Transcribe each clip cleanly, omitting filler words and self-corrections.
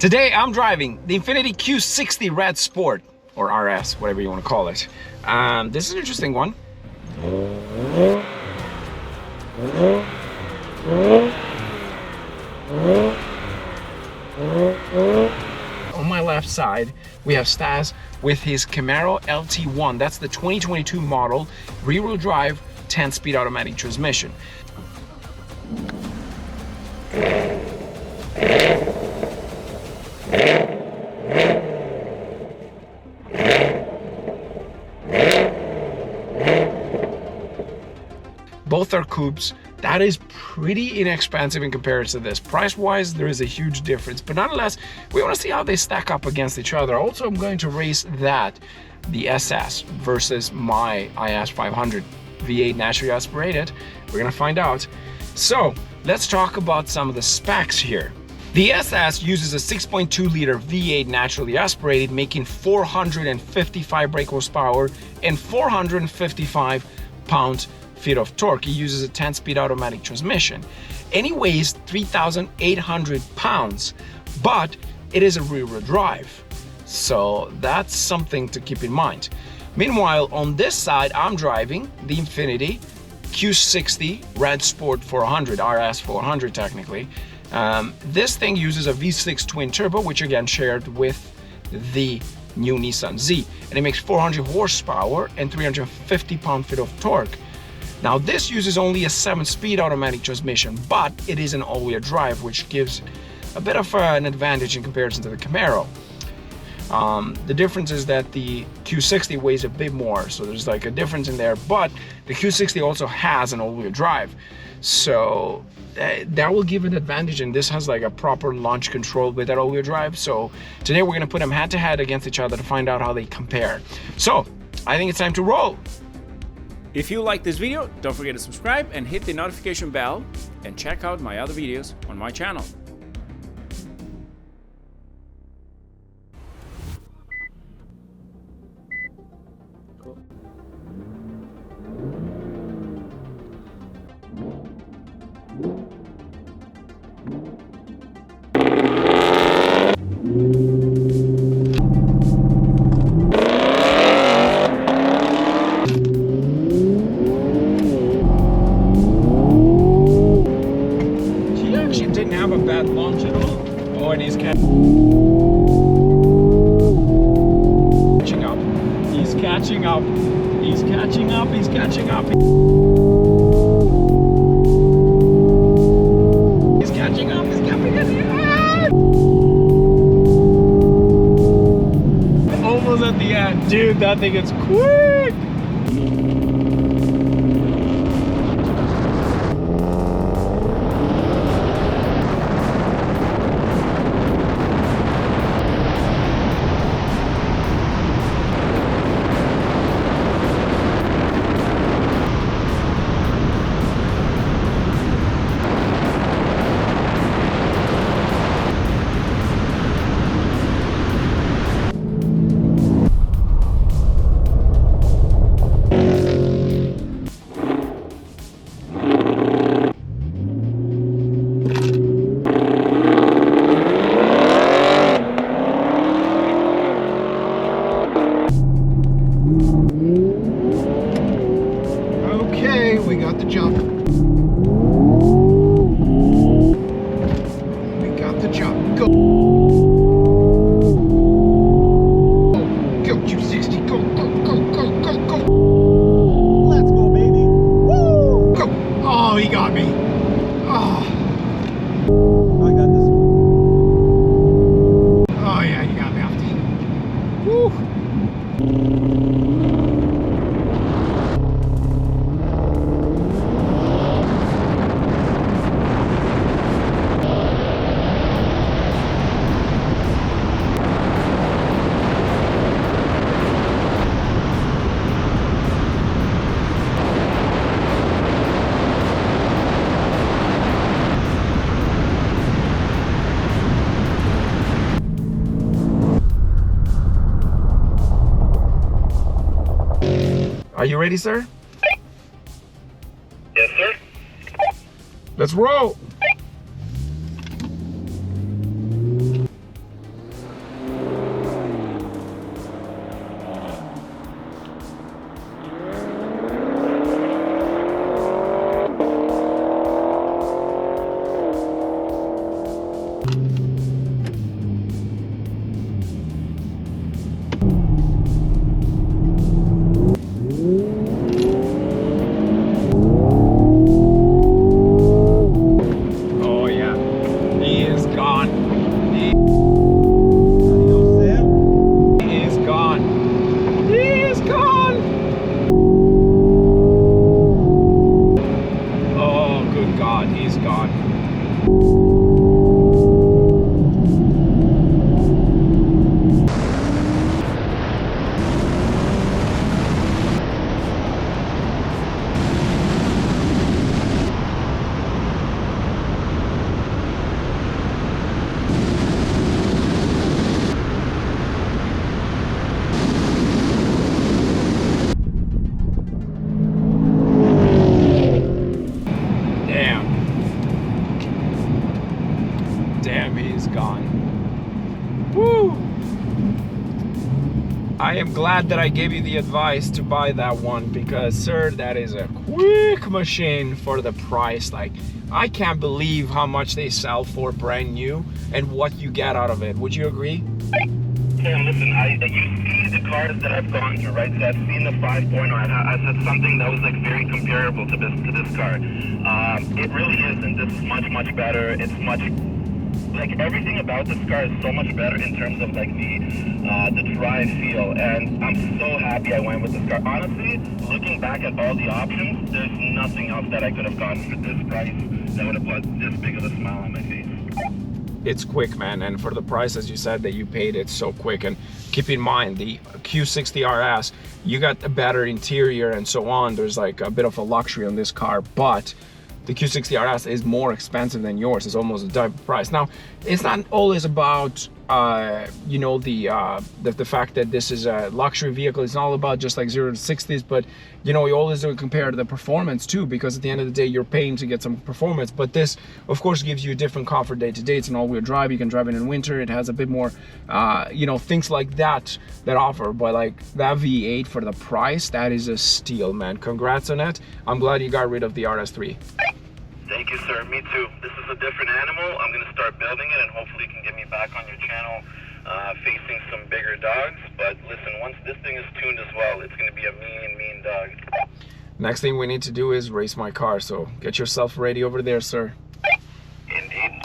Today I'm driving the Infiniti Q60 RedSport, or RS, whatever you want to call it. This is an interesting one. On my left side, we have Stas with his Camaro LT1. That's the 2022 model, rear-wheel drive, 10-speed automatic transmission. Both are coupes. That is pretty inexpensive in comparison to this. Price-wise, there is a huge difference, but nonetheless, we want to see how they stack up against each other. Also, I'm going to race the SS versus my IS 500 V8 naturally aspirated. We're gonna find out. So let's talk about some of the specs here. The SS uses a 6.2 liter V8 naturally aspirated, making 455 brake horsepower and 455 pound-feet of torque. It uses a 10-speed automatic transmission, and it weighs 3,800 pounds, but it is a rear-wheel drive, so that's something to keep in mind. Meanwhile, on this side, I'm driving the Infiniti Q60 RedSport 400, RS 400 technically. This thing uses a V6 twin turbo, which again shared with the new Nissan Z, and it makes 400 horsepower and 350 pound-feet of torque. Now this uses only a 7-speed automatic transmission, but it is an all-wheel drive, which gives a bit of an advantage in comparison to the Camaro. The difference is that the Q60 weighs a bit more, so there's like a difference in there, but the Q60 also has an all-wheel drive, so that will give an advantage, and this has like a proper launch control with that all-wheel drive. So today we're gonna put them head-to-head against each other to find out how they compare. So I think it's time to roll. If you like this video, don't forget to subscribe and hit the notification bell, and check out my other videos on my channel. Didn't have a bad launch at all. Oh, and he's catching up. He's catching up. He's catching up. He's catching up. He's catching up. He's catching up. Almost at the end. Dude, that thing is quick. We got the jump. We got the jump. Go. Go, Q60. Go, go, go, go, go, go. Let's go, baby. Woo! Go. Oh, he got me. Oh. I got this one. Oh, yeah, you got me off the. Woo. Are you ready, sir? Yes, sir. Let's roll. Oh, good God, he's gone. Damn, he's gone. Woo! I am glad that I gave you the advice to buy that one because, sir, that is a quick machine for the price. Like, I can't believe how much they sell for brand new and what you get out of it. Would you agree? Sam, listen, you see the cars that I've gone through, right? So I've seen the 5.0. I said something that was like very comparable to this car. It really isn't. This is much better. It's much, like, everything about this car is so much better in terms of like the drive feel, and I'm so happy I went with this car. Honestly, looking back at all the options, there's nothing else that I could have gotten for this price that would have put this big of a smile on my face. It's quick, man, and for the price, as you said, that you paid, it's so quick. And keep in mind, the Q60 RS, you got a better interior and so on. There's like a bit of a luxury on this car, but the Q60 RS is more expensive than yours. It's almost a double price. Now, it's not always about you know, the fact that this is a luxury vehicle. It's not all about just like 0 to 60s, but you know, you always do compare to the performance too, because at the end of the day, you're paying to get some performance. But this, of course, gives you a different comfort day to day. It's an all-wheel drive. You can drive it in winter. It has a bit more, you know, things like that offer. But like that V8 for the price, that is a steal, man. Congrats on it. I'm glad you got rid of the RS3. Thank you, sir. Me too. This is a different animal. I'm going to start building it, and hopefully you can get me back on your channel facing some bigger dogs. But listen, once this thing is tuned as well, it's going to be a mean dog. Next thing we need to do is race my car, so get yourself ready over there, sir. Indeed.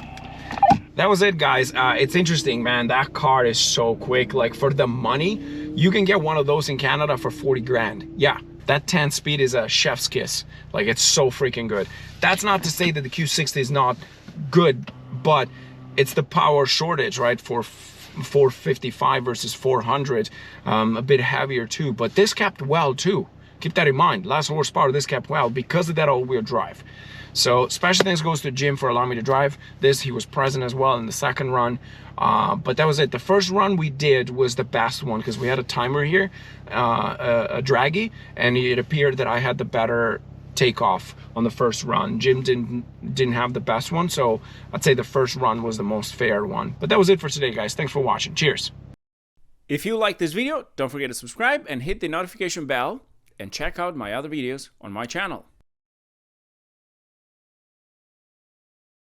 That was it, guys. It's interesting, man. That car is so quick. Like, for the money, you can get one of those in Canada for 40 grand. Yeah. That 10 speed is a chef's kiss. Like, it's so freaking good. That's not to say that the Q60 is not good, but it's the power shortage, right? For 455 versus 400, a bit heavier too. But this kept well too. Keep that in mind. Less horsepower, this kept well because of that all-wheel drive. So special thanks goes to Jim for allowing me to drive this. He was present as well in the second run. But that was it. The first run we did was the best one because we had a timer here, a draggy, and it appeared that I had the better takeoff on the first run. Jim didn't have the best one, so I'd say the first run was the most fair one. But that was it for today, guys. Thanks for watching. Cheers. If you like this video, don't forget to subscribe and hit the notification bell, and check out my other videos on my channel.